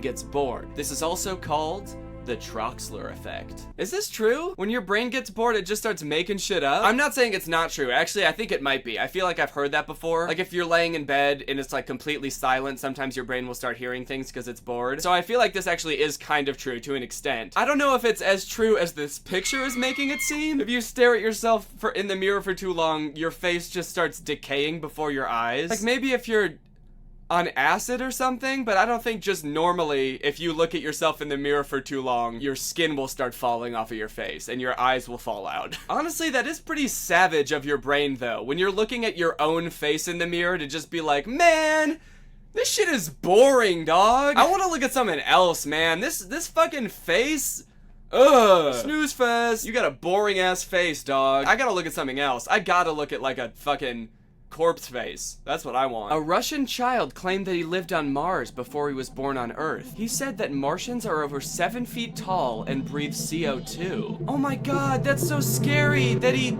gets bored. This is also called the Troxler effect. Is this true? When your brain gets bored, it just starts making shit up? I'm not saying it's not true. Actually, I think it might be. I feel like I've heard that before. Like if you're laying in bed and it's like completely silent, sometimes your brain will start hearing things because it's bored. So I feel like this actually is kind of true to an extent. I don't know if it's as true as this picture is making it seem. If you stare at yourself in the mirror for too long, your face just starts decaying before your eyes. Like maybe if you're on acid or something, but I don't think just normally if you look at yourself in the mirror for too long, your skin will start falling off of your face and your eyes will fall out. Honestly, that is pretty savage of your brain though. When you're looking at your own face in the mirror to just be like, man, this shit is boring, dog. I want to look at something else, man. This fucking face. Ugh. Snooze fest. You got a boring ass face, dog. I gotta look at something else. I gotta look at like a fucking corpse face. That's what I want. A Russian child claimed that he lived on Mars before he was born on Earth. He said that Martians are over 7 feet tall and breathe CO2. Oh my god, that's so scary that he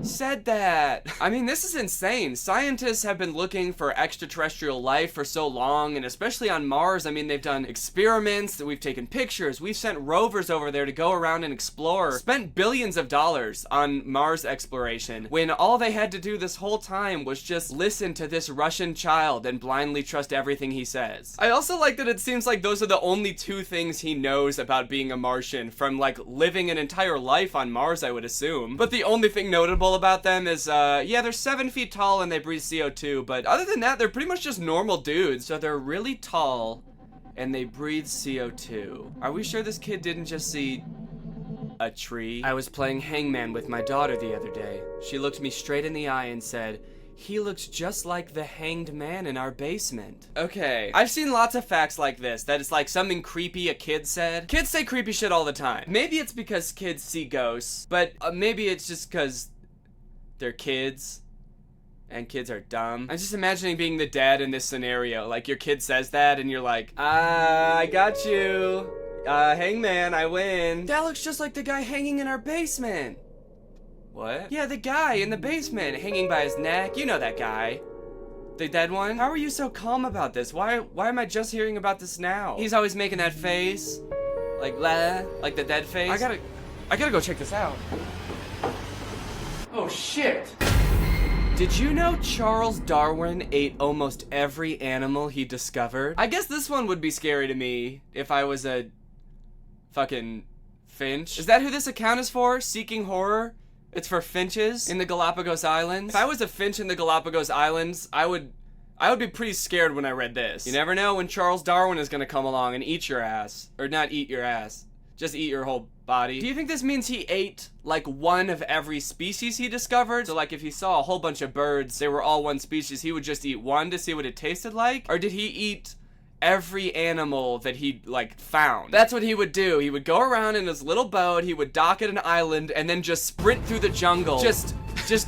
said that. I mean, this is insane. Scientists have been looking for extraterrestrial life for so long, and especially on Mars. I mean, they've done experiments, we've taken pictures, we've sent rovers over there to go around and explore, spent billions of dollars on Mars exploration, when all they had to do this whole time was just listen to this Russian child and blindly trust everything he says. I also like that it seems like those are the only two things he knows about being a Martian from like living an entire life on Mars, I would assume. But the only thing notable about them is, yeah, they're 7 feet tall and they breathe CO2, but other than that, they're pretty much just normal dudes. So they're really tall and they breathe CO2. Are we sure this kid didn't just see a tree? I was playing hangman with my daughter the other day. She looked me straight in the eye and said, "He looks just like the hanged man in our basement." Okay, I've seen lots of facts like this, that it's like something creepy a kid said. Kids say creepy shit all the time. Maybe it's because kids see ghosts, but maybe it's just because they're kids and kids are dumb. I'm just imagining being the dad in this scenario. Like your kid says that and you're like, I got you. Hangman, I win. That looks just like the guy hanging in our basement. What? Yeah, the guy in the basement hanging by his neck. You know that guy. The dead one? How are you so calm about this? Why am I just hearing about this now? He's always making that face. Like, like the dead face. I gotta go check this out. Oh shit. Did you know Charles Darwin ate almost every animal he discovered? I guess this one would be scary to me if I was a fucking finch. Is that who this account is for? Seeking Horror? It's for finches in the Galapagos Islands? If I was a finch in the Galapagos Islands, I would be pretty scared when I read this. You never know when Charles Darwin is gonna come along and eat your ass. Or not eat your ass. Just eat your whole body. Do you think this means he ate like one of every species he discovered? So like if he saw a whole bunch of birds, they were all one species, he would just eat one to see what it tasted like? Or did he eat every animal that he like found? That's what he would do. He would go around in his little boat, he would dock at an island and then just sprint through the jungle. Just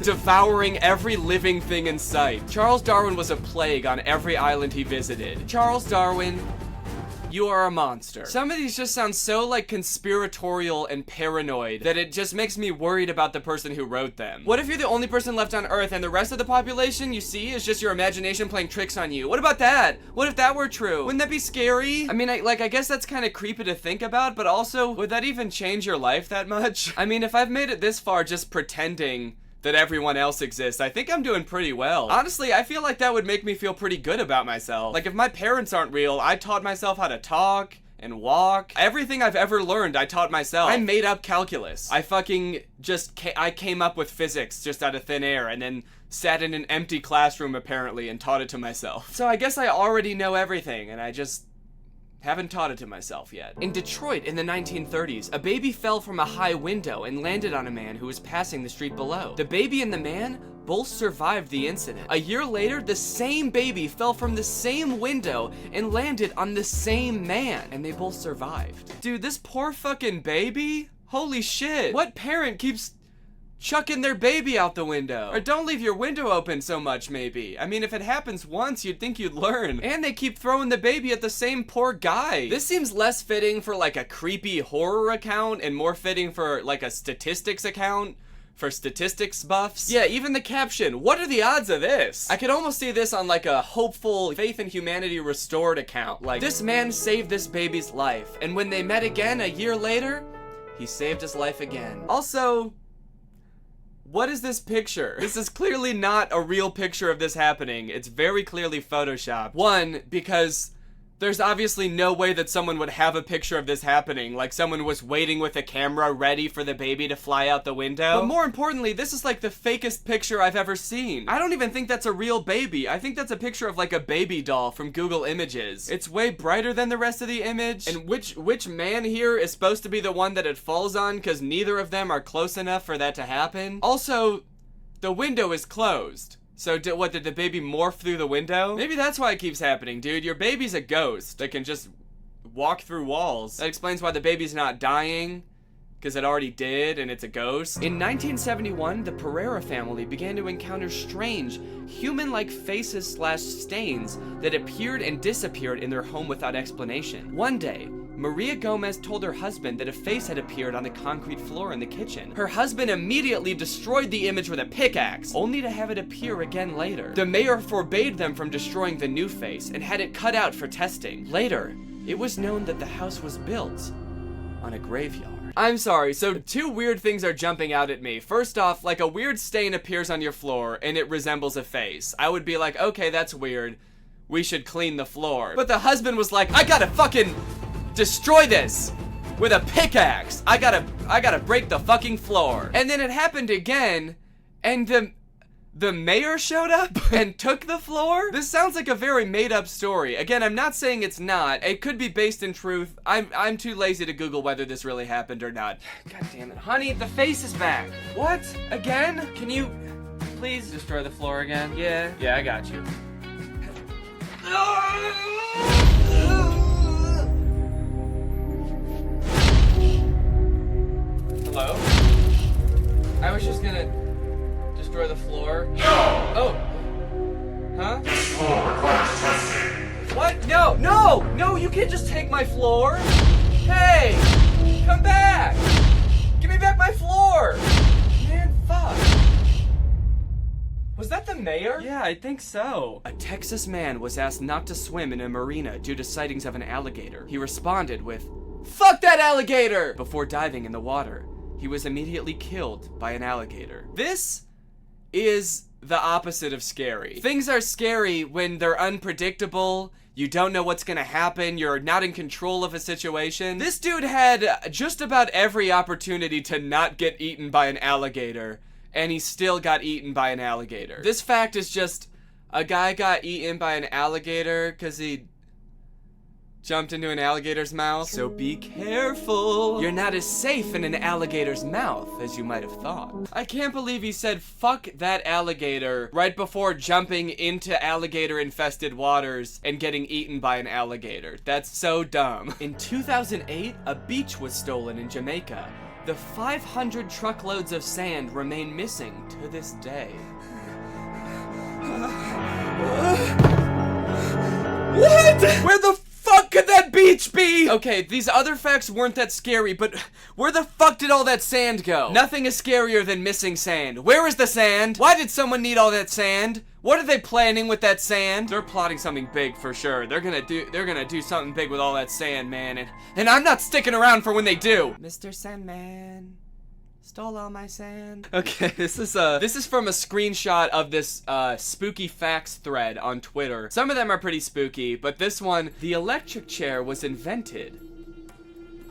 devouring every living thing in sight. Charles Darwin was a plague on every island he visited. Charles Darwin, you are a monster. Some of these just sound so like conspiratorial and paranoid that it just makes me worried about the person who wrote them. What if you're the only person left on Earth and the rest of the population you see is just your imagination playing tricks on you? What about that? What if that were true? Wouldn't that be scary? I mean, I guess that's kind of creepy to think about, but also, would that even change your life that much? I mean, if I've made it this far just pretending that everyone else exists, I think I'm doing pretty well. Honestly, I feel like that would make me feel pretty good about myself. Like if my parents aren't real, I taught myself how to talk and walk. Everything I've ever learned, I taught myself. I made up calculus. I fucking I came up with physics just out of thin air and then sat in an empty classroom apparently and taught it to myself. So I guess I already know everything and I just haven't taught it to myself yet. In Detroit in the 1930s, a baby fell from a high window and landed on a man who was passing the street below. The baby and the man both survived the incident. A year later, the same baby fell from the same window and landed on the same man, and they both survived. Dude, this poor fucking baby? Holy shit. What parent keeps chucking their baby out the window? Or don't leave your window open so much, maybe. I mean, if it happens once, you'd think you'd learn. And they keep throwing the baby at the same poor guy. This seems less fitting for like a creepy horror account and more fitting for like a statistics account for statistics buffs. Yeah, even the caption, what are the odds of this? I could almost see this on like a hopeful Faith in Humanity Restored account. Like, this man saved this baby's life, and when they met again a year later, he saved his life again. Also, what is this picture? This is clearly not a real picture of this happening. It's very clearly photoshopped. One, because there's obviously no way that someone would have a picture of this happening, like someone was waiting with a camera ready for the baby to fly out the window. But more importantly, this is like the fakest picture I've ever seen. I don't even think that's a real baby. I think that's a picture of like a baby doll from Google Images. It's way brighter than the rest of the image. And which man here is supposed to be the one that it falls on, because neither of them are close enough for that to happen? Also, the window is closed. So did the baby morph through the window? Maybe that's why it keeps happening, dude. Your baby's a ghost that can just walk through walls. That explains why the baby's not dying, because it already did, and it's a ghost. In 1971, the Pereira family began to encounter strange, human-like faces / stains that appeared and disappeared in their home without explanation. One day, Maria Gomez told her husband that a face had appeared on the concrete floor in the kitchen. Her husband immediately destroyed the image with a pickaxe, only to have it appear again later. The mayor forbade them from destroying the new face and had it cut out for testing. Later, it was known that the house was built on a graveyard. I'm sorry, so two weird things are jumping out at me. First off, like a weird stain appears on your floor and it resembles a face. I would be like, okay, that's weird. We should clean the floor. But the husband was like, I gotta fucking destroy this with a pickaxe. I gotta break the fucking floor. And then it happened again, and the mayor showed up and took the floor? This sounds like a very made-up story. Again, I'm not saying it's not. It could be based in truth. I'm too lazy to Google whether this really happened or not. God damn it. Honey, the face is back. What? Again? Can you please destroy the floor again? Yeah, I got you. Hello? I was just gonna destroy the floor. Oh! Huh? What? No, you can't just take my floor! Hey! Come back! Give me back my floor! Man, fuck. Was that the mayor? Yeah, I think so. A Texas man was asked not to swim in a marina due to sightings of an alligator. He responded with, "Fuck that alligator!" before diving in the water. He was immediately killed by an alligator. This is the opposite of scary. Things are scary when they're unpredictable, you don't know what's gonna happen, you're not in control of a situation. This dude had just about every opportunity to not get eaten by an alligator, and he still got eaten by an alligator. This fact is just, a guy got eaten by an alligator because he jumped into an alligator's mouth. So be careful. You're not as safe in an alligator's mouth as you might have thought. I can't believe he said fuck that alligator right before jumping into alligator-infested waters and getting eaten by an alligator. That's so dumb. In 2008, a beach was stolen in Jamaica. The 500 truckloads of sand remain missing to this day. What? Where the fuck could that beach be? Okay, these other facts weren't that scary, but where the fuck did all that sand go? Nothing is scarier than missing sand. Where is the sand? Why did someone need all that sand? What are they planning with that sand? They're plotting something big for sure. They're gonna do something big with all that sand, man. And I'm not sticking around for when they do. Mr. Sandman stole all my sand. Okay, this is from a screenshot of this spooky facts thread on Twitter. Some of them are pretty spooky, but this one, the electric chair was invented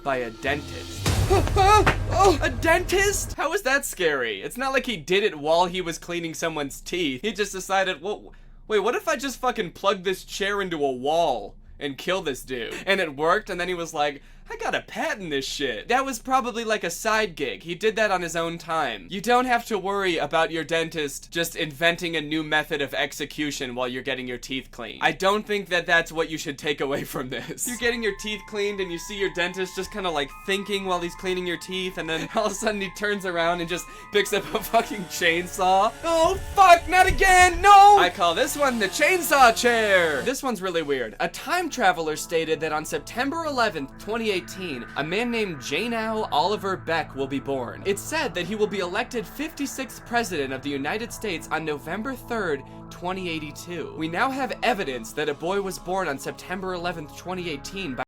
by a dentist. Oh, a dentist? How is that scary? It's not like he did it while he was cleaning someone's teeth. He just decided, well, wait, what if I just fucking plug this chair into a wall and kill this dude? And it worked, and then he was like, I gotta patent this shit. That was probably like a side gig. He did that on his own time. You don't have to worry about your dentist just inventing a new method of execution while you're getting your teeth cleaned. I don't think that that's what you should take away from this. You're getting your teeth cleaned and you see your dentist just kind of like thinking while he's cleaning your teeth, and then all of a sudden he turns around and just picks up a fucking chainsaw. Oh fuck, not again, no! I call this one the chainsaw chair. This one's really weird. A time traveler stated that on September 11th, 2018, 2018, a man named Janao Oliver Beck will be born. It's said that he will be elected 56th president of the United States on November 3rd, 2082. We now have evidence that a boy was born on September 11th, 2018 by